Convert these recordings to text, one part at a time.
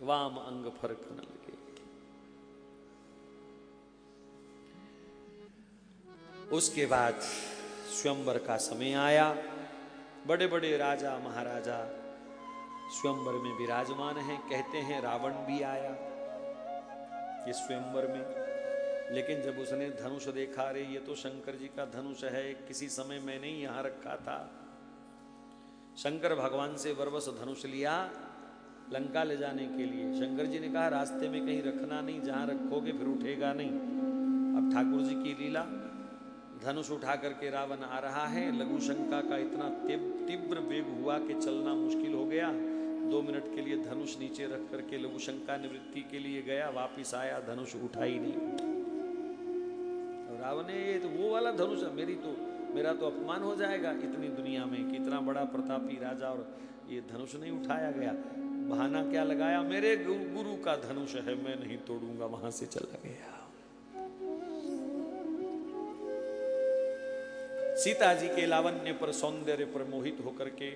वाम अंग फरकन लगे। उसके बाद स्वयंवर का समय आया। बड़े बड़े राजा महाराजा स्वयंवर में विराजमान हैं। कहते हैं रावण भी आया ये स्वयंवर में, लेकिन जब उसने धनुष देखा, रे ये तो शंकर जी का धनुष है, किसी समय मैंने ही यहां रखा था। शंकर भगवान से वरवश धनुष लिया लंका ले जाने के लिए। शंकर जी ने कहा रास्ते में कहीं रखना नहीं, जहां रखोगे फिर उठेगा नहीं। अब ठाकुर जी की लीला, धनुष उठा करके रावण आ रहा है। लघु शंका का इतना तीव्र वेग हुआ कि चलना मुश्किल हो गया। 2 मिनट के लिए धनुष नीचे रख करके लघु शंका निवृत्ति के लिए गया, वापिस आया, धनुष उठा ही नहीं। रावण ने ये तो वो वाला धनुष है, मेरा तो अपमान हो जाएगा इतनी दुनिया में कि इतना बड़ा प्रतापी राजा और ये धनुष नहीं उठाया गया। बहाना क्या लगाया, मेरे गुरु का धनुष है, मैं नहीं तोड़ूंगा, वहां से चला गया। सीता जी के लावण्य पर, सौंदर्य पर मोहित होकर के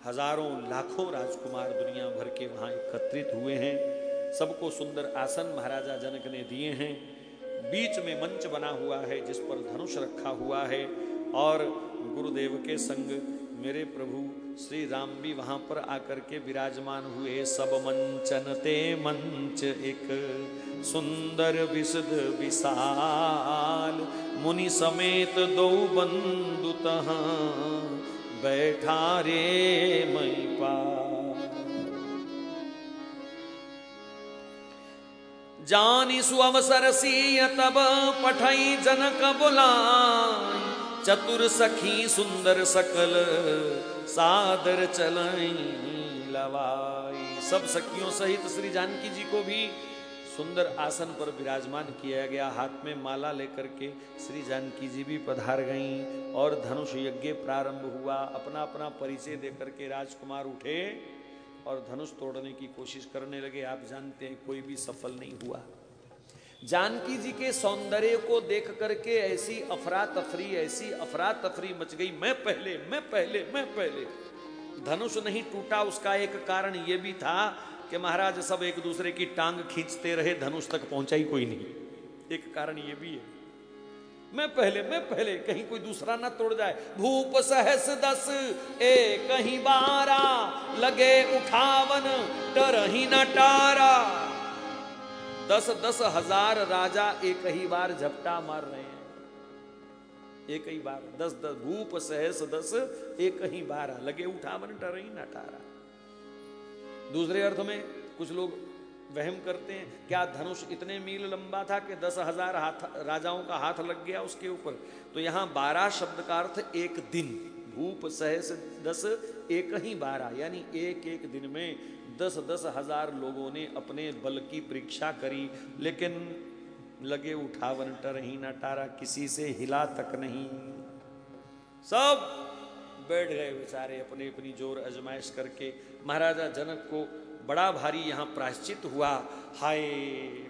हजारों लाखों राजकुमार दुनिया भर के वहां एकत्रित हुए हैं। सबको सुंदर आसन महाराजा जनक ने दिए हैं। बीच में मंच बना हुआ है जिस पर धनुष रखा हुआ है, और गुरुदेव के संग मेरे प्रभु श्री राम भी वहां पर आकर के विराजमान हुए। सब मंचन ते मंच एक सुंदर विशद विशाल, मुनि समेत दो बंधु तहां बैठा रे मई पार। जानी सुअवसर सीय तब पठई जनक बुलाई, चतुर सखी सुंदर सकल सादर चलाई लवाई। सब सखियों सहित श्री जानकी जी को भी सुंदर आसन पर विराजमान किया गया। हाथ में माला लेकर के श्री जानकी जी भी पधार गईं और धनुष यज्ञ प्रारंभ हुआ। अपना अपना परिचय देकर के राजकुमार उठे और धनुष तोड़ने की कोशिश करने लगे। आप जानते हैं कोई भी सफल नहीं हुआ। जानकी जी के सौंदर्य को देख करके ऐसी अफरा तफरी मच गई, मैं पहले। धनुष नहीं टूटा, उसका एक कारण यह भी था कि महाराज सब एक दूसरे की टांग खींचते रहे, धनुष तक पहुंचा ही कोई नहीं। एक कारण यह भी है, मैं पहले कहीं कोई दूसरा ना तोड़ जाए। भूप सहस 10 एक कहीं 12, लगे उठावन डरहि न टारा। 10 हजार राजा एक ही बार झपटा मार रहे हैं, एक ही बार 10 भूप सहस 10 एक ही 12, लगे उठावन डरहि न टारा। दूसरे अर्थ में कुछ लोग वहम करते हैं, क्या धनुष इतने मील लंबा था कि 10,000 राजाओं का हाथ लग गया उसके ऊपर? तो यहां 12 शब्द का अर्थ एक दिन। भूप सहस 10 एक ही 12, यानी एक दिन में 10 हजार लोगों ने अपने बल की परीक्षा करी, लेकिन लगे उठावन टरहि न टारा, किसी से हिला तक नहीं। सब बैठ गए बेचारे अपने अपनी जोर आजमाइश करके। महाराजा जनक को बड़ा भारी यहाँ प्रायश्चित हुआ। हाय,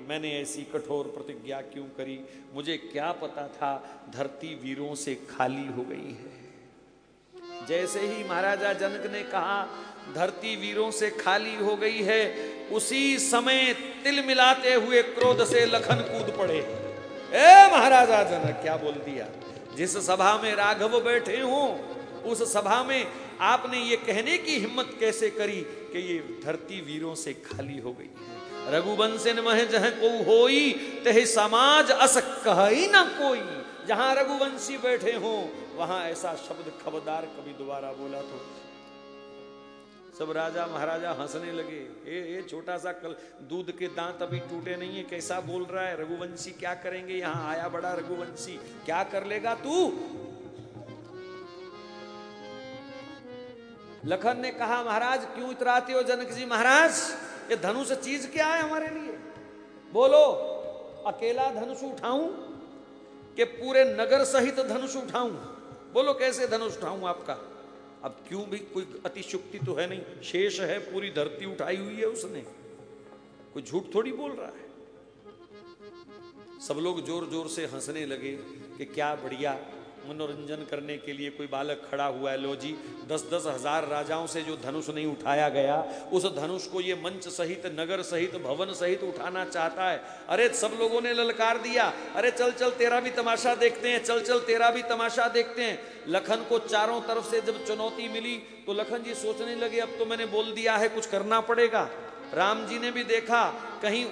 मैंने ऐसी कठोर प्रतिज्ञा क्यों करी, मुझे क्या पता था धरती वीरों से खाली हो गई है। जैसे ही महाराजा जनक ने कहा धरती वीरों से खाली हो गई है, उसी समय तिल मिलाते हुए क्रोध से लखन कूद पड़े। ए महाराजा जनक, क्या बोल दिया? जिस सभा में राघव बैठे हों उस सभा में आपने ये कहने की हिम्मत कैसे करी कि ये धरती वीरों से खाली हो गई है? रघुवंशन मह जह को होई तह समाज अस कहि न कोई। जहां रघुवंशी बैठे हों वहां ऐसा शब्द खबरदार कभी दोबारा बोला तो सब राजा महाराजा हंसने लगे। ये छोटा सा दूध के दांत अभी टूटे नहीं है, कैसा बोल रहा है? रघुवंशी क्या करेंगे? यहाँ आया बड़ा रघुवंशी, क्या कर लेगा तू? लखन ने कहा महाराज क्यों इतराते हो जनक जी महाराज, ये धनुष चीज क्या है हमारे लिए? बोलो, अकेला धनुष उठाऊं कि पूरे नगर सहित धनुष उठाऊं? बोलो कैसे धनुष उठाऊं आपका? अब क्यों भी कोई अतिशुक्ति तो है नहीं, शेष है, पूरी धरती उठाई हुई है उसने, कोई झूठ थोड़ी बोल रहा है। सब लोग जोर जोर से हंसने लगे कि क्या बढ़िया मनोरंजन करने के लिए कोई बालक खड़ा हुआ है, लो जी 10-10 हजार राजाओं से जो धनुष नहीं उठाया गया, उस धनुष को ये मंच सहित, नगर सहित, भवन सहित उठाना चाहता है। अरे सब लोगों ने ललकार दिया, अरे चल चल तेरा भी तमाशा देखते हैं, चल चल तेरा भी तमाशा देखते हैं। लखन को चारों तरफ से जब चुनौती मिली तो लखन जी सोचने लगे अब तो मैंने बोल दिया है, कुछ करना पड़ेगा। राम जी ने भी देखा कहीं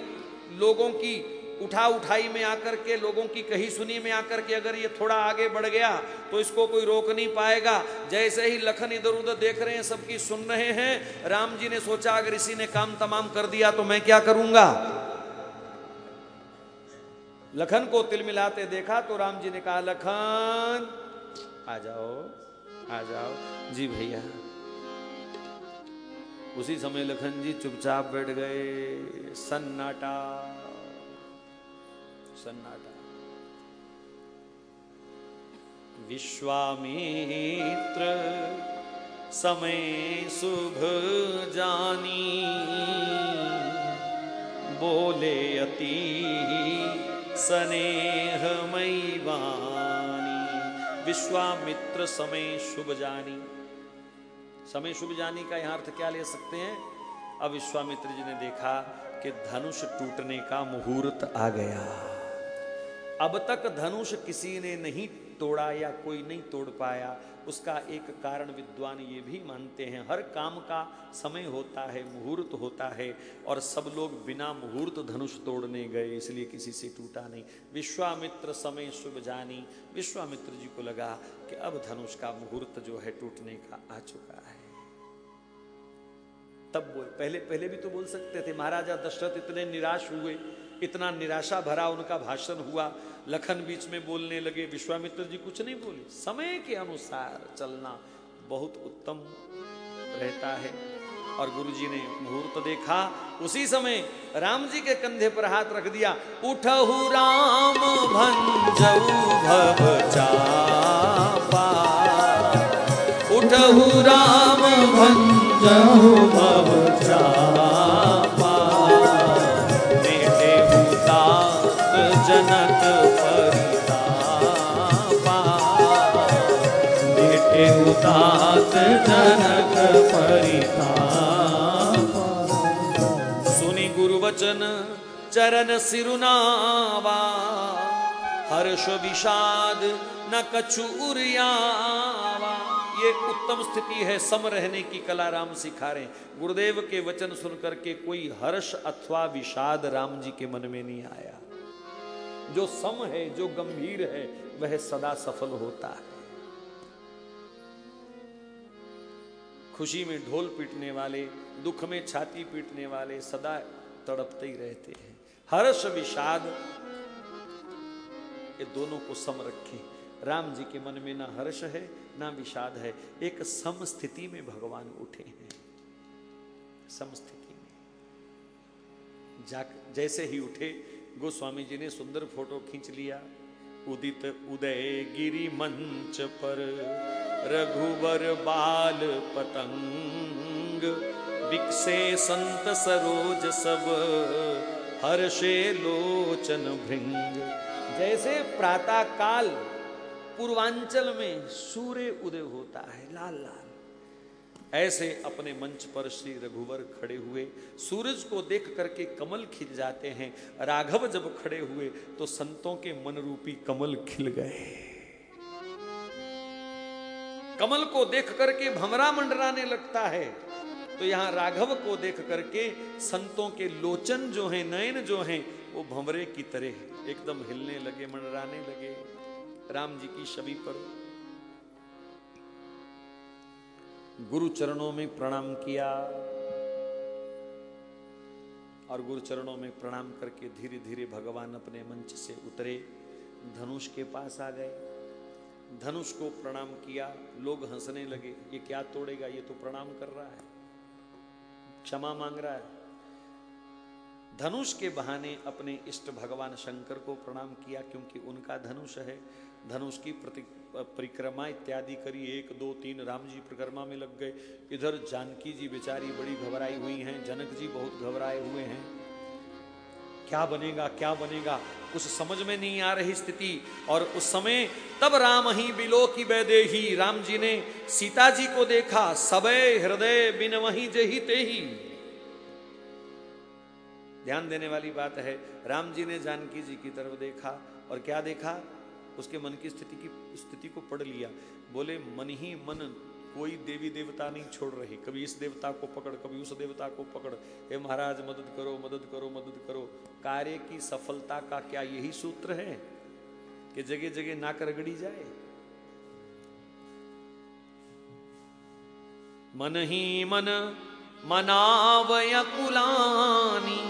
लोगों की उठा उठाई में आकर के, लोगों की कही सुनी में आकर के अगर ये थोड़ा आगे बढ़ गया तो इसको कोई रोक नहीं पाएगा। जैसे ही लखन इधर उधर देख रहे हैं, सबकी सुन रहे हैं, राम जी ने सोचा अगर इसी ने काम तमाम कर दिया तो मैं क्या करूंगा। लखन को तिलमिलाते देखा तो राम जी ने कहा लखन आ जाओ, आ जाओ। जी भैया। उसी समय लखन जी चुपचाप बैठ गए। सन्नाटा, सन्नाटा। विश्वामित्र समय शुभ जानी, बोले अति स्नेहमयी वाणी। विश्वामित्र समय शुभ जानी, समय शुभ जानी का यहां अर्थ क्या ले सकते हैं। अब विश्वामित्र जी ने देखा कि धनुष टूटने का मुहूर्त आ गया। अब तक धनुष किसी ने नहीं तोड़ा या कोई नहीं तोड़ पाया। उसका एक कारण विद्वान ये भी मानते हैं, हर काम का समय होता है, मुहूर्त होता है, और सब लोग बिना मुहूर्त धनुष तोड़ने गए, इसलिए किसी से टूटा नहीं। विश्वामित्र समय शुभ जानी, विश्वामित्र जी को लगा कि अब धनुष का मुहूर्त जो है टूटने का आ चुका है। तब बोल, पहले भी तो बोल सकते थे। महाराजा दशरथ इतने निराश हुए, इतना निराशा भरा उनका भाषण हुआ, लखन बीच में बोलने लगे, विश्वामित्र जी कुछ नहीं बोले। समय के अनुसार चलना बहुत उत्तम रहता है। और गुरुजी ने मुहूर्त देखा, उसी समय राम जी के कंधे पर हाथ रख दिया। उठहु राम भंजऊ भव चापा, उठहु राम भंजऊ भव चापा, जनक परितापा, बेटे उदात जनक परितापा। सुनी गुरु वचन चरण सिरुनावा, हर्ष विषाद न कछु उरियावा। ये उत्तम स्थिति है, सम रहने की कला राम सिखा रहे हैं। गुरुदेव के वचन सुनकर के कोई हर्ष अथवा विषाद राम जी के मन में नहीं आया। जो सम है, जो गंभीर है, वह सदा सफल होता है। खुशी में ढोल पीटने वाले, दुख में छाती पीटने वाले सदा तड़पते ही रहते हैं। हर्ष विषाद ये दोनों को सम रखें। राम जी के मन में ना हर्ष है ना विषाद है, एक सम स्थिति में भगवान उठे हैं। सम स्थिति में जैसे ही उठे, गोस्वामी जी ने सुंदर फोटो खींच लिया। उदित उदय गिरि मंच पर, रघुवर बाल पतंग, विकसे संत सरोज सब, हर्षे लोचन भृंग। जैसे प्रातः काल पूर्वांचल में सूर्य उदय होता है लाल लाल, ऐसे अपने मंच पर श्री रघुवर खड़े हुए। सूरज को देख करके कमल खिल जाते हैं। राघव जब खड़े हुए तो संतों के मन रूपी कमल खिल गए। कमल को देख करके भंवरा मंडराने लगता है, तो यहां राघव को देख करके संतों के लोचन जो हैं, नयन जो हैं, वो भंवरे की तरह एकदम हिलने लगे, मंडराने लगे राम जी की छवि पर। गुरु चरणों में प्रणाम किया और गुरु चरणों में प्रणाम करके धीरे धीरे भगवान अपने मंच से उतरे, धनुष के पास आ गए, धनुष को प्रणाम किया। लोग हंसने लगे, ये क्या तोड़ेगा, ये तो प्रणाम कर रहा है, क्षमा मांग रहा है। धनुष के बहाने अपने इष्ट भगवान शंकर को प्रणाम किया, क्योंकि उनका धनुष है। धनुष की परिक्रमा इत्यादि करी, 1 2 3 राम जी परिक्रमा में लग गए। इधर जानकी जी बेचारी बड़ी घबराई हुई हैं, जनक जी बहुत घबराए हुए हैं। क्या बनेगा क्या बनेगा, कुछ समझ में नहीं आ रही स्थिति। और उस समय तब राम ही बिलो की बैदेही, राम जी ने सीता जी को देखा, सबे हृदय बिन वही जेही तेही। ध्यान देने वाली बात है, राम जी ने जानकी जी की तरफ देखा और क्या देखा, उसके मन की स्थिति को पढ़ लिया। बोले मन ही मन कोई देवी देवता नहीं छोड़ रही, कभी इस देवता को पकड़, कभी उस देवता को पकड़, हे महाराज मदद करो मदद करो मदद करो। कार्य की सफलता का क्या यही सूत्र है कि जगह जगह नाक रगड़ी जाए? मन ही मन मनावय कुलानी,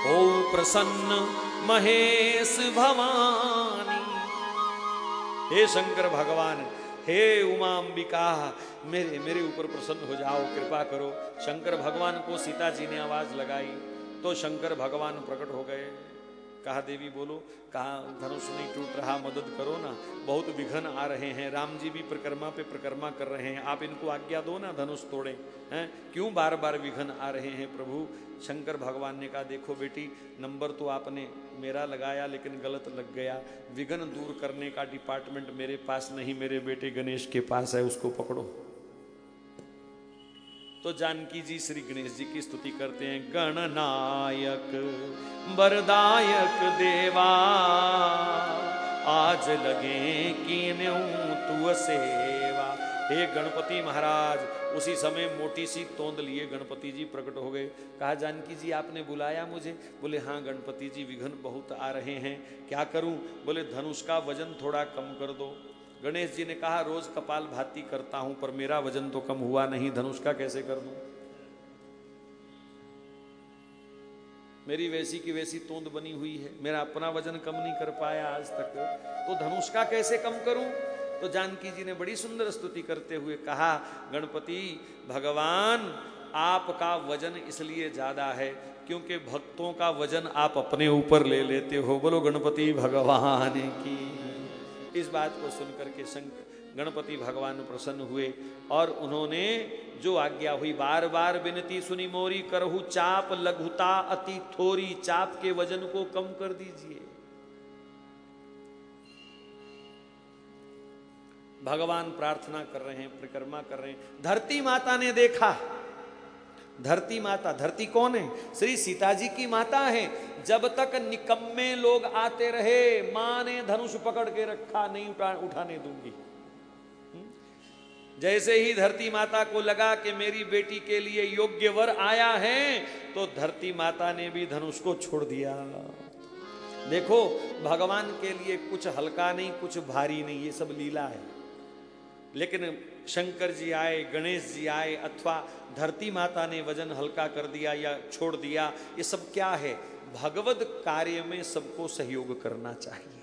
हो प्रसन्न महेश भवानी। हे शंकर भगवान, हे उमांबिका, मेरे ऊपर प्रसन्न हो जाओ, कृपा करो। शंकर भगवान को सीता जी ने आवाज लगाई तो शंकर भगवान प्रकट हो गए। कहा देवी बोलो, कहा धनुष नहीं टूट रहा, मदद करो ना, बहुत विघ्न आ रहे हैं। राम जी भी परिक्रमा पे परिक्रमा कर रहे हैं, आप इनको आज्ञा दो ना, धनुष तोड़े हैं, क्यों बार बार विघ्न आ रहे हैं प्रभु। शंकर भगवान ने कहा देखो बेटी, नंबर तो आपने मेरा लगाया लेकिन गलत लग गया, विघ्न दूर करने का डिपार्टमेंट मेरे पास नहीं, मेरे बेटे गणेश के पास है, उसको पकड़ो। तो जानकी जी श्री गणेश जी की स्तुति करते हैं, गणनायक वरदायक देवा, आज लगे कीन्यू तू सेवा। हे गणपति महाराज, उसी समय मोटी सी तोंद लिए गणपति जी प्रकट हो गए। कहा जानकी जी आपने बुलाया मुझे? बोले हाँ गणपति जी, विघ्न बहुत आ रहे हैं, क्या करूं? बोले धनुष का वजन थोड़ा कम कर दो। गणेश जी ने कहा रोज कपाल भाती करता हूं पर मेरा वजन तो कम हुआ नहीं, धनुष का कैसे कर दूं? मेरी वैसी की वैसी तोंद बनी हुई है, मेरा अपना वजन कम नहीं कर पाया आज तक, तो धनुष का कैसे कम करूं? तो जानकी जी ने बड़ी सुंदर स्तुति करते हुए कहा, गणपति भगवान आपका वजन इसलिए ज्यादा है क्योंकि भक्तों का वजन आप अपने ऊपर ले लेते हो। बोलो गणपति भगवान की। इस बात को सुनकर के गणपति भगवान प्रसन्न हुए और उन्होंने जो आज्ञा हुई, बार बार विनती सुनी मोरी, करहु चाप लघुता अति थोरी, चाप के वजन को कम कर दीजिए। भगवान प्रार्थना कर रहे हैं, परिक्रमा कर रहे हैं। धरती माता ने देखा, धरती माता, धरती कौन है? श्री सीता जी की माता है। जब तक निकम्मे लोग आते रहे, मां ने धनुष पकड़ के रखा, नहीं उठाने दूंगी। जैसे ही धरती माता को लगा कि मेरी बेटी के लिए योग्य वर आया है, तो धरती माता ने भी धनुष को छोड़ दिया। देखो भगवान के लिए कुछ हल्का नहीं, कुछ भारी नहीं, ये सब लीला है। लेकिन शंकर जी आए, गणेश जी आए, अथवा धरती माता ने वजन हल्का कर दिया या छोड़ दिया, ये सब क्या है? भगवद कार्य में सबको सहयोग करना चाहिए।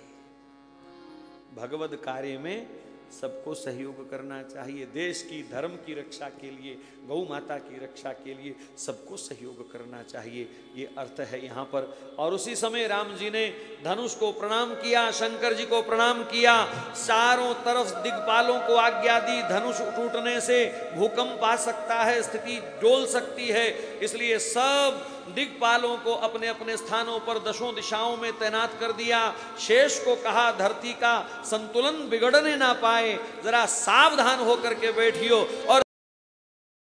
भगवद कार्य में सबको सहयोग करना चाहिए। देश की, धर्म की रक्षा के लिए, गौ माता की रक्षा के लिए सबको सहयोग करना चाहिए, ये अर्थ है यहाँ पर। और उसी समय राम जी ने धनुष को प्रणाम किया, शंकर जी को प्रणाम किया, चारों तरफ दिग्पालों को आज्ञा दी, धनुष टूटने से भूकंप आ सकता है, स्थिति डोल सकती है, इसलिए सब दिग्पालों को अपने अपने स्थानों पर दशों दिशाओं में तैनात कर दिया। शेष को कहा धरती का संतुलन बिगड़ने ना पाए, जरा सावधान होकर के बैठियो। और